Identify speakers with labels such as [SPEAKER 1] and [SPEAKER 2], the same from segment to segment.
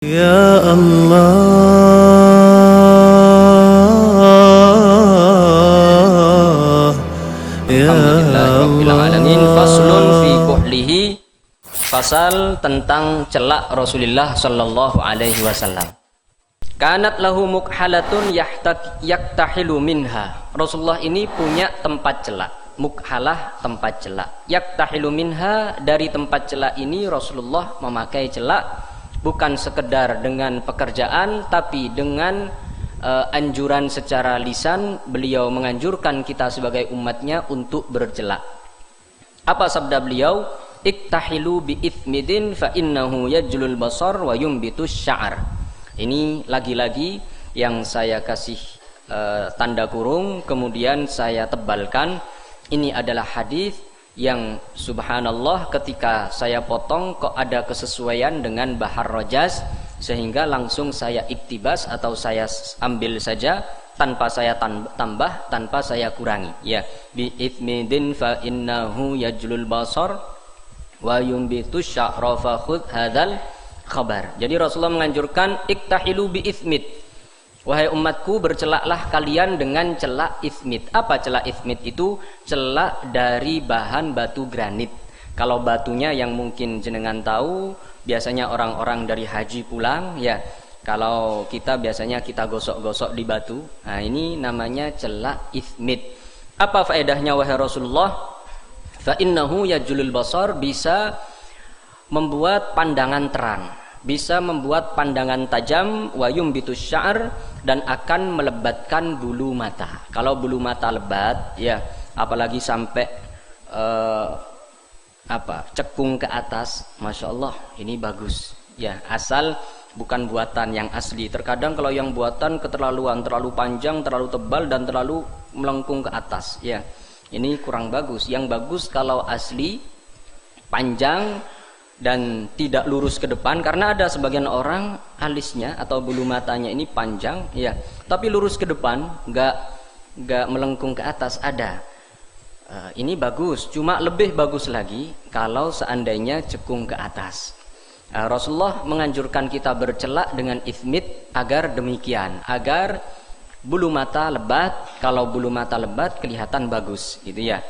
[SPEAKER 1] Ya Allah, Ya
[SPEAKER 2] Alhamdulillahirrabbilalamin. Faslun fi
[SPEAKER 1] Allah.
[SPEAKER 2] kuhlihi. Fasal tentang celak Rasulullah sallallahu alaihi wasallam. Kanat lahu mukhalatun yaktahilu minha. Rasulullah ini punya tempat celak. Mukhalah, tempat celak. Yaktahilu minha, dari tempat celak ini Rasulullah memakai celak bukan sekedar dengan pekerjaan, tapi dengan anjuran secara lisan. Beliau menganjurkan kita sebagai umatnya untuk bercelak. Apa sabda beliau? Iktahilu bi ithmidin fa innahu yajlul basar wa yumbitus sya'ar. Ini lagi-lagi yang saya kasih tanda kurung, kemudian saya tebalkan. Ini adalah hadis yang subhanallah ketika saya potong kok ada kesesuaian dengan Bahar Rojaz, sehingga langsung saya iktibas atau saya ambil saja tanpa saya tambah, tanpa saya kurangi. Ya, bi ithmidin fa innahu yajlul basar wa yumbitu sya'ra fa khudh hadzal khabar. Jadi Rasulullah menganjurkan iktahilu bi ithmid. Wahai umatku, bercelaklah kalian dengan celak ithmid. Apa celak ithmid itu? Celak dari bahan batu granit. Kalau batunya yang mungkin jenengan tahu, biasanya orang-orang dari haji pulang, ya. Kalau kita biasanya kita gosok-gosok di batu. Nah, ini namanya celak ithmid. Apa faedahnya wahai Rasulullah? Fa innahu yajlul basar, bisa membuat pandangan terang, bisa membuat pandangan tajam, wa yumbitus sya'ar, dan akan melebatkan bulu mata. Kalau bulu mata lebat, ya, apalagi sampai cekung ke atas, masya Allah, ini bagus. Ya, asal bukan buatan yang asli. Terkadang kalau yang buatan keterlaluan, terlalu panjang, terlalu tebal, dan terlalu melengkung ke atas, ya, ini kurang bagus. Yang bagus kalau asli, panjang, dan tidak lurus ke depan. Karena ada sebagian orang alisnya atau bulu matanya ini panjang, ya, tapi lurus ke depan, nggak melengkung ke atas. Ada. Ini bagus. Cuma lebih bagus lagi kalau seandainya cekung ke atas. Rasulullah menganjurkan kita bercelak dengan ithmid agar demikian, agar bulu mata lebat. Kalau bulu mata lebat kelihatan bagus, gitu ya.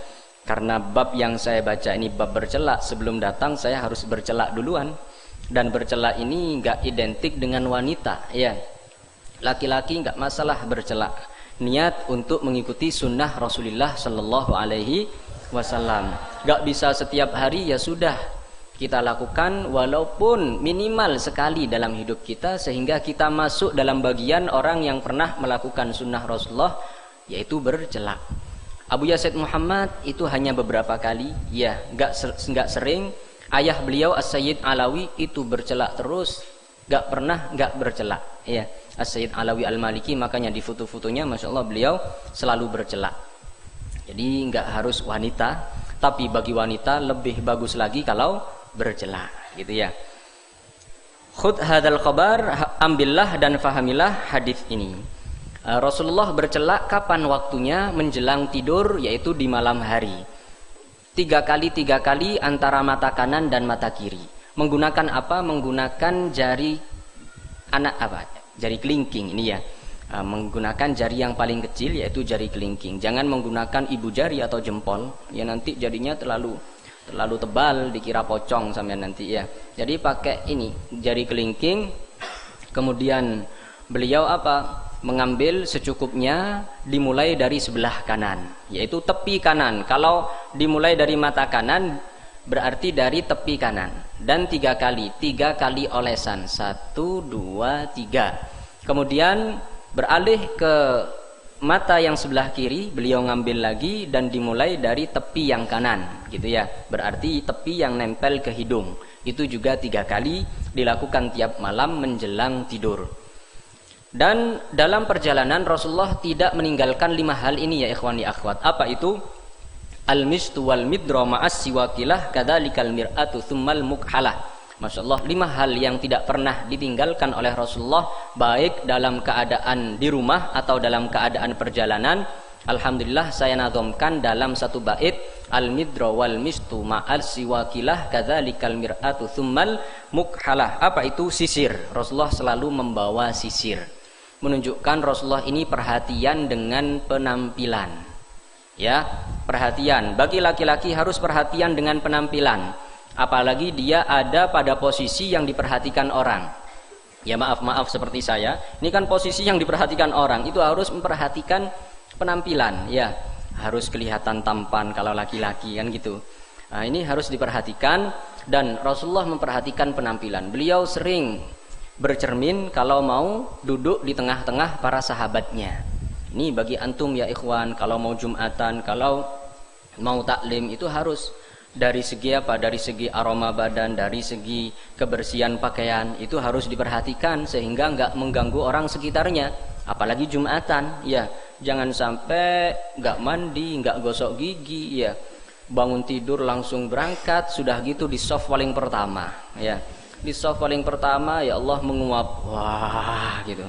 [SPEAKER 2] Karena bab yang saya baca ini bab bercelak, sebelum datang saya harus bercelak duluan. Dan bercelak ini nggak identik dengan wanita, ya. Laki-laki nggak masalah bercelak. Niat untuk mengikuti sunnah Rasulullah Sallallahu Alaihi Wasallam. Nggak bisa setiap hari, ya sudah, kita lakukan walaupun minimal sekali dalam hidup kita, sehingga kita masuk dalam bagian orang yang pernah melakukan sunnah Rasulullah, yaitu bercelak. Abu Yazid Muhammad itu hanya beberapa kali, ya, nggak sering. Ayah beliau As-Sayyid Alawi itu bercelak terus, nggak pernah nggak bercelak, ya. As-Sayyid Alawi Al-Maliki, makanya di foto-fotonya masya Allah beliau selalu bercelak. Jadi nggak harus wanita, tapi bagi wanita lebih bagus lagi kalau bercelak, gitu ya. Khudh hadzal khabar, ambillah dan fahamilah hadis ini. Rasulullah bercelak kapan waktunya? Menjelang tidur, yaitu di malam hari. 3 kali antara mata kanan dan mata kiri. Menggunakan apa? Menggunakan jari jari kelingking ini, ya. Menggunakan jari yang paling kecil, yaitu jari kelingking. Jangan menggunakan ibu jari atau jempol, ya, nanti jadinya terlalu tebal, dikira pocong sampean nanti, ya. Jadi pakai ini jari kelingking. Kemudian beliau mengambil secukupnya, dimulai dari sebelah kanan, yaitu tepi kanan. Kalau dimulai dari mata kanan, berarti dari tepi kanan. Dan 3 kali olesan, 1, 2, 3. Kemudian beralih ke mata yang sebelah kiri, beliau ngambil lagi dan dimulai dari tepi yang kanan, gitu ya. Berarti tepi yang nempel ke hidung. Itu juga 3 kali dilakukan tiap malam menjelang tidur. Dan dalam perjalanan Rasulullah tidak meninggalkan 5 hal ini, ya ikhwani akhwat. Apa itu? Al-mistu wal midra ma'as siwakilah kadzalikal mir'atu tsummal mukhalah. Masya Allah, 5 hal yang tidak pernah ditinggalkan oleh Rasulullah, baik dalam keadaan di rumah atau dalam keadaan perjalanan. Alhamdulillah saya nazamkan dalam satu bait, al-midra wal mistu ma'al siwakilah kadzalikal mir'atu tsummal mukhalah. Apa itu sisir? Rasulullah selalu membawa sisir, menunjukkan Rasulullah ini perhatian dengan penampilan. Ya, perhatian. Bagi laki-laki harus perhatian dengan penampilan, apalagi dia ada pada posisi yang diperhatikan orang. Ya maaf seperti saya, ini kan posisi yang diperhatikan orang, itu harus memperhatikan penampilan. Ya, harus kelihatan tampan kalau laki-laki kan gitu. Nah, ini harus diperhatikan, dan Rasulullah memperhatikan penampilan. Beliau sering bercermin kalau mau duduk di tengah-tengah para sahabatnya. Ini bagi antum ya ikhwan, kalau mau Jumatan, kalau mau taklim itu harus dari segi apa? Dari segi aroma badan, dari segi kebersihan pakaian, itu harus diperhatikan sehingga nggak mengganggu orang sekitarnya. Apalagi Jumatan, ya jangan sampai nggak mandi, nggak gosok gigi, ya bangun tidur langsung berangkat, sudah gitu di soft paling pertama, ya di soft paling pertama ya Allah menguap, wah gitu.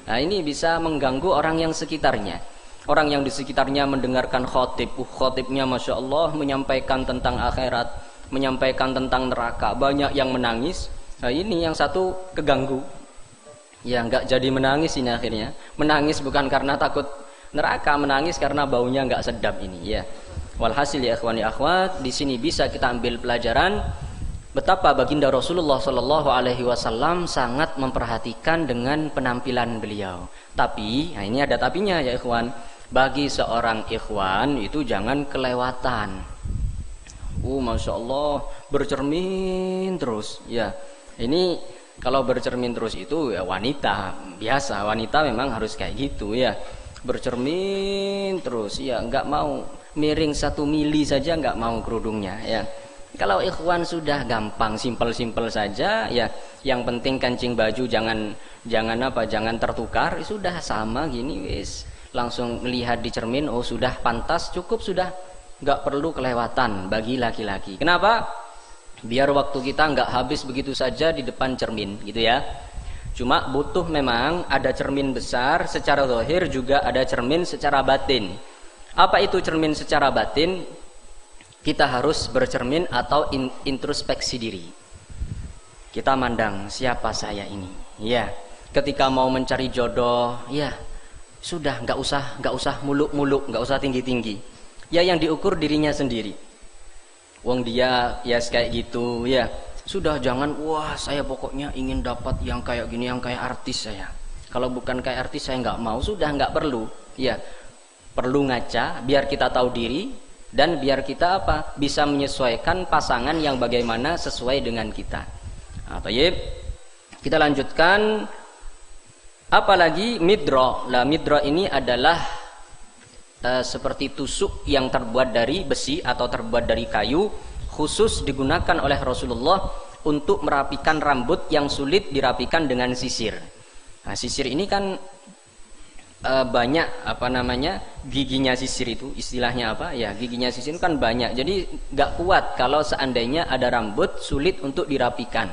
[SPEAKER 2] Nah ini bisa mengganggu orang yang sekitarnya. Orang yang di sekitarnya mendengarkan khotib, khotibnya Masya Allah menyampaikan tentang akhirat, menyampaikan tentang neraka, banyak yang menangis. Nah ini yang satu keganggu, ya nggak jadi menangis ini akhirnya. Menangis bukan karena takut neraka, menangis karena baunya nggak sedap ini. Ya, walhasil ya ikhwani akhwat, di sini bisa kita ambil pelajaran betapa baginda Rasulullah Shallallahu Alaihi Wasallam sangat memperhatikan dengan penampilan beliau. Tapi, nah ini ada tapinya ya ikhwan. Bagi seorang ikhwan itu jangan kelewatan. Masya Allah bercermin terus. Ya, ini kalau bercermin terus itu ya wanita biasa. Wanita memang harus kayak gitu ya. Bercermin terus. Ya, nggak mau miring 1 mili saja nggak mau kerudungnya. Ya. Kalau ikhwan sudah gampang, simpel-simpel saja. Ya, yang penting kancing baju jangan tertukar. Sudah sama gini wis. Langsung melihat di cermin, oh sudah pantas, cukup sudah, nggak perlu kelewatan bagi laki-laki. Kenapa? Biar waktu kita nggak habis begitu saja di depan cermin, gitu ya. Cuma butuh memang ada cermin besar secara zahir, juga ada cermin secara batin. Apa itu cermin secara batin? Kita harus bercermin atau introspeksi diri. Kita mandang siapa saya ini, ya. Ketika mau mencari jodoh, ya. Sudah nggak usah muluk-muluk, nggak usah tinggi-tinggi. Ya yang diukur dirinya sendiri. Wong dia ya kayak gitu ya. Sudah jangan wah saya pokoknya ingin dapat yang kayak gini, yang kayak artis saya. Kalau bukan kayak artis saya nggak mau. Sudah nggak perlu. Ya perlu ngaca biar kita tahu diri dan biar kita apa bisa menyesuaikan pasangan yang bagaimana sesuai dengan kita. Nah, tayyib. Kita lanjutkan. Apalagi midra. Lah midra ini adalah seperti tusuk yang terbuat dari besi atau terbuat dari kayu, khusus digunakan oleh Rasulullah untuk merapikan rambut yang sulit dirapikan dengan sisir. Nah, sisir ini kan banyak giginya sisir itu, istilahnya apa? Ya, giginya sisir itu kan banyak. Jadi nggak kuat kalau seandainya ada rambut sulit untuk dirapikan.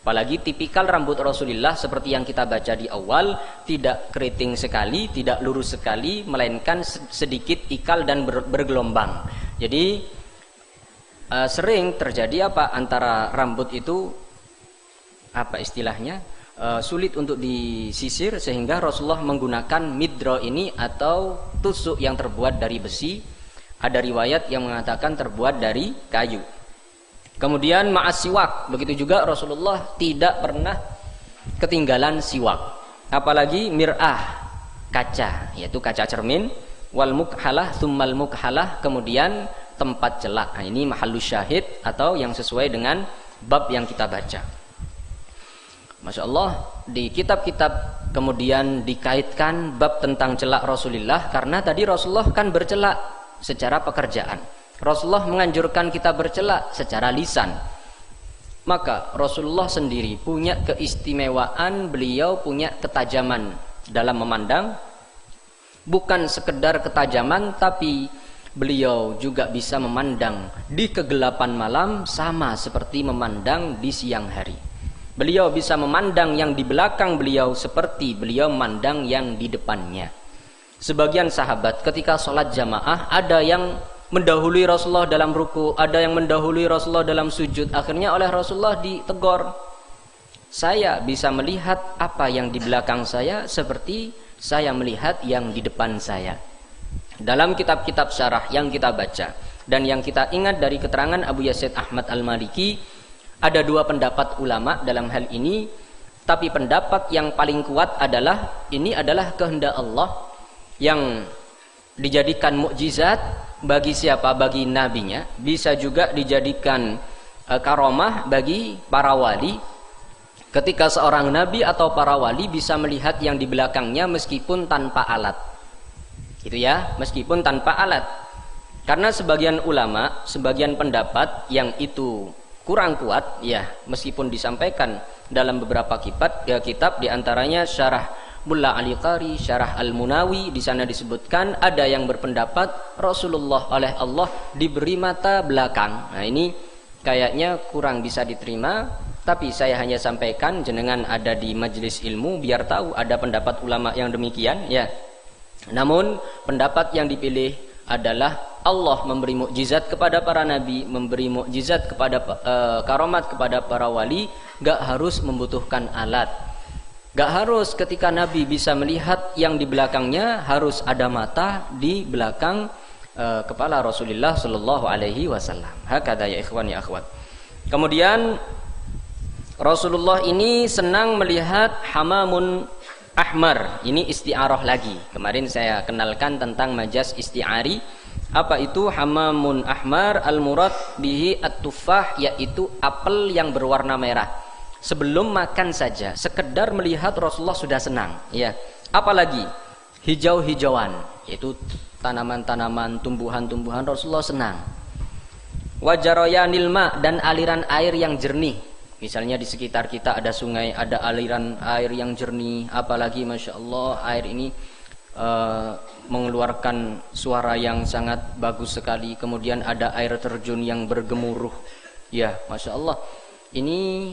[SPEAKER 2] Apalagi tipikal rambut Rasulullah seperti yang kita baca di awal, tidak keriting sekali, tidak lurus sekali, melainkan sedikit ikal dan bergelombang. Jadi sering terjadi apa antara rambut itu apa istilahnya sulit untuk disisir, sehingga Rasulullah menggunakan midro ini atau tusuk yang terbuat dari besi. Ada riwayat yang mengatakan terbuat dari kayu. Kemudian ma'as siwak, begitu juga Rasulullah tidak pernah ketinggalan siwak. Apalagi mir'ah, kaca, yaitu kaca cermin, wal mukhalah, tsummal mukhalah, kemudian tempat celak. Nah, ini mahallus syahid atau yang sesuai dengan bab yang kita baca. Masya Allah, di kitab-kitab kemudian dikaitkan bab tentang celak Rasulullah, karena tadi Rasulullah kan bercelak secara pekerjaan. Rasulullah menganjurkan kita bercelak secara lisan. Maka Rasulullah sendiri punya keistimewaan, beliau punya ketajaman dalam memandang. Bukan sekedar ketajaman, tapi beliau juga bisa memandang di kegelapan malam sama seperti memandang di siang hari. Beliau bisa memandang yang di belakang beliau seperti beliau memandang yang di depannya. Sebagian sahabat ketika sholat jamaah ada yang mendahului Rasulullah dalam ruku, ada yang mendahului Rasulullah dalam sujud. Akhirnya oleh Rasulullah ditegur, saya bisa melihat apa yang di belakang saya seperti saya melihat yang di depan saya. Dalam kitab-kitab syarah yang kita baca dan yang kita ingat dari keterangan Abu Yazid Ahmad Al-Maliki, ada dua pendapat ulama dalam hal ini, tapi pendapat yang paling kuat adalah ini adalah kehendak Allah yang dijadikan mukjizat bagi siapa? Bagi nabinya. Bisa juga dijadikan karomah bagi para wali, ketika seorang nabi atau para wali bisa melihat yang di belakangnya meskipun tanpa alat, gitu ya, meskipun tanpa alat. Karena sebagian ulama, sebagian pendapat yang itu kurang kuat, ya, meskipun disampaikan dalam beberapa kitab, diantaranya Syarah Mulla Ali Qari, Syarah Al-Munawi, di sana disebutkan ada yang berpendapat Rasulullah oleh Allah diberi mata belakang. Nah, ini kayaknya kurang bisa diterima, tapi saya hanya sampaikan, jenengan ada di majelis ilmu biar tahu ada pendapat ulama yang demikian, ya. Namun pendapat yang dipilih adalah Allah memberi mukjizat kepada para nabi, memberi mukjizat kepada karomat kepada para wali, gak harus membutuhkan alat. Gak harus ketika nabi bisa melihat yang di belakangnya harus ada mata di belakang kepala Rasulullah sallallahu alaihi wasallam. Hakadha ya ikhwan ya akhwat. Kemudian Rasulullah ini senang melihat hamamun ahmar. Ini isti'arah lagi. Kemarin saya kenalkan tentang majas isti'ari. Apa itu hamamun ahmar? Al-murad bihi at-tufah, yaitu apel yang berwarna merah. Sebelum makan saja, sekedar melihat Rasulullah sudah senang, ya. Apalagi hijau-hijauan, yaitu tanaman-tanaman, tumbuhan-tumbuhan, Rasulullah senang. Wajaroyanil ma, dan aliran air yang jernih. Misalnya di sekitar kita ada sungai, ada aliran air yang jernih, apalagi Masya Allah air ini mengeluarkan suara yang sangat bagus sekali. Kemudian ada air terjun yang bergemuruh, ya Masya Allah. Ini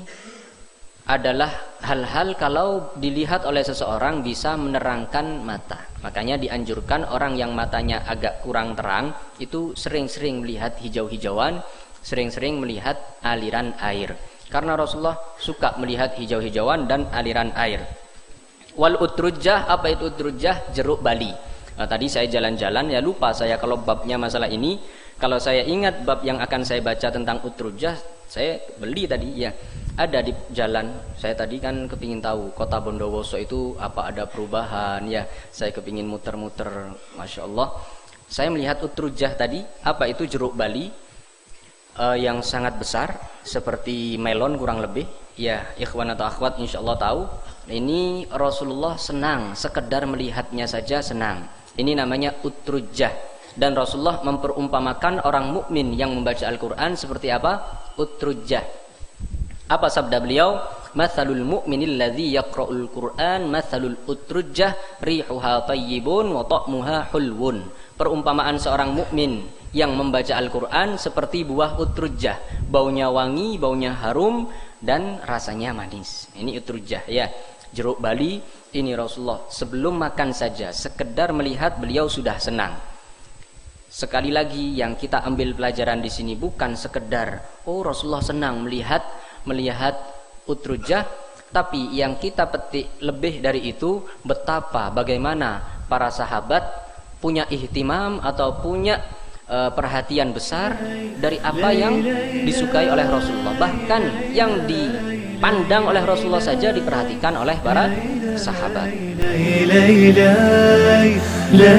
[SPEAKER 2] adalah hal-hal kalau dilihat oleh seseorang bisa menerangkan mata. Makanya dianjurkan orang yang matanya agak kurang terang itu sering-sering melihat hijau-hijauan, sering-sering melihat aliran air. Karena Rasulullah suka melihat hijau-hijauan dan aliran air. Wal utrujah, apa itu utrujah? Jeruk bali. Nah, tadi saya jalan-jalan, ya lupa saya kalau babnya masalah ini. Kalau saya ingat bab yang akan saya baca tentang utrujah, saya beli tadi, ya. Ada di jalan. Saya tadi kan kepingin tahu kota Bondowoso itu apa ada perubahan, ya. Saya kepingin muter-muter, Masya Allah. Saya melihat utrujah tadi. Apa itu? Jeruk bali yang sangat besar, seperti melon kurang lebih. Ya, ikhwan atau akhwat insya Allah tahu. Ini Rasulullah senang, sekedar melihatnya saja senang. Ini namanya utrujah. Dan Rasulullah memperumpamakan orang mukmin yang membaca Al-Quran seperti apa? Utrujah. Apa sabda beliau? Mathalul mu'minil ladzi yaqra'ul Qur'an mathalul utrujah rihuha tayyibun wa ta'muha hulwun. Perumpamaan seorang mukmin yang membaca Al-Quran seperti buah utrujah, baunya wangi, baunya harum, dan rasanya manis. Ini utrujah, ya. Jeruk bali ini Rasulullah sebelum makan saja, sekedar melihat beliau sudah senang. Sekali lagi yang kita ambil pelajaran di sini bukan sekedar Rasulullah senang melihat utrujah, tapi yang kita petik lebih dari itu betapa bagaimana para sahabat punya ihtimam atau punya perhatian besar dari apa yang disukai oleh Rasulullah. Bahkan yang dipandang oleh Rasulullah saja diperhatikan oleh para sahabat. La